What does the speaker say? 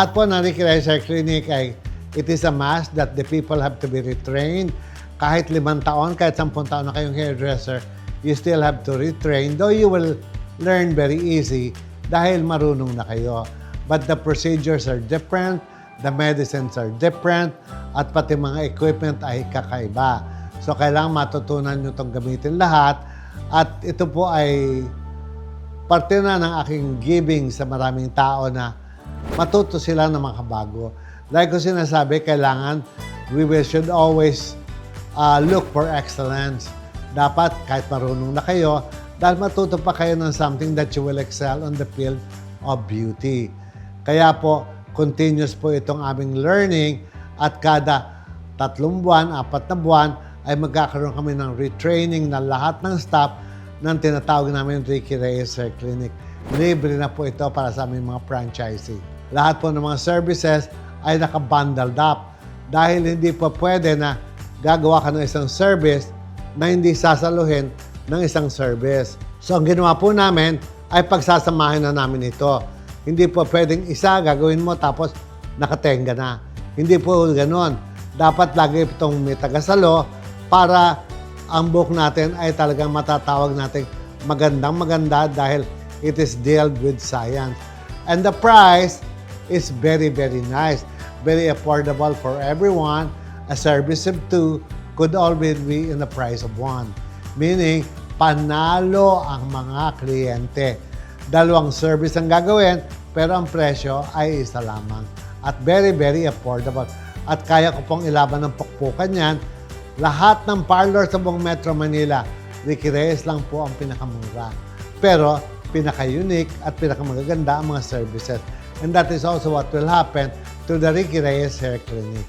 At po ng Ricky Reyes Hair Clinic ay it is a must that the people have to be retrained. Kahit 5 taon, kahit 10 taon na kayong hairdresser, you still have to retrain. Though you will learn very easy dahil marunong na kayo. But the procedures are different, the medicines are different, at pati mga equipment ay kakaiba. So, kailangan matutunan nyo itong gamitin lahat. At ito po ay parte na ng aking giving sa maraming tao na matuto sila na makabago. Like ko sinasabi, kailangan we should always look for excellence. Dapat kahit marunong na kayo, dahil matuto pa kayo ng something that you will excel on the field of beauty. Kaya po, continuous po itong aming learning at kada 3 buwan, 4 na buwan, ay magkakaroon kami ng retraining na lahat ng staff ng tinatawag namin Ricky Reyes Hair Clinic. Libre na po ito para sa aming mga franchisee. Lahat po ng mga services ay nakabundled up dahil hindi po pwede na gagawa ka ng isang service na hindi sasaluhin ng isang service. So, ang ginawa po namin ay pagsasamahin na namin ito. Hindi po pwedeng isa gagawin mo tapos nakatenga na. Hindi po ganoon. Dapat lagi itong may tagasalo para ang book natin ay talagang matatawag natin magandang-maganda dahil it is dealt with science. And the price is very, very nice. Very affordable for everyone. A service of 2 could always be in the price of 1. Meaning, panalo ang mga kliyente. 2 service ang gagawin, pero ang presyo ay isa lamang. At very, very affordable. At kaya ko pong ilaban ng pukpukan yan. Lahat ng parlor sa buong Metro Manila, Ricky Reyes lang po ang pinakamura. Pero, pinaka-unique at pinakamagaganda ang mga services. And that is also what will happen to the Ricky Reyes Hair Clinic.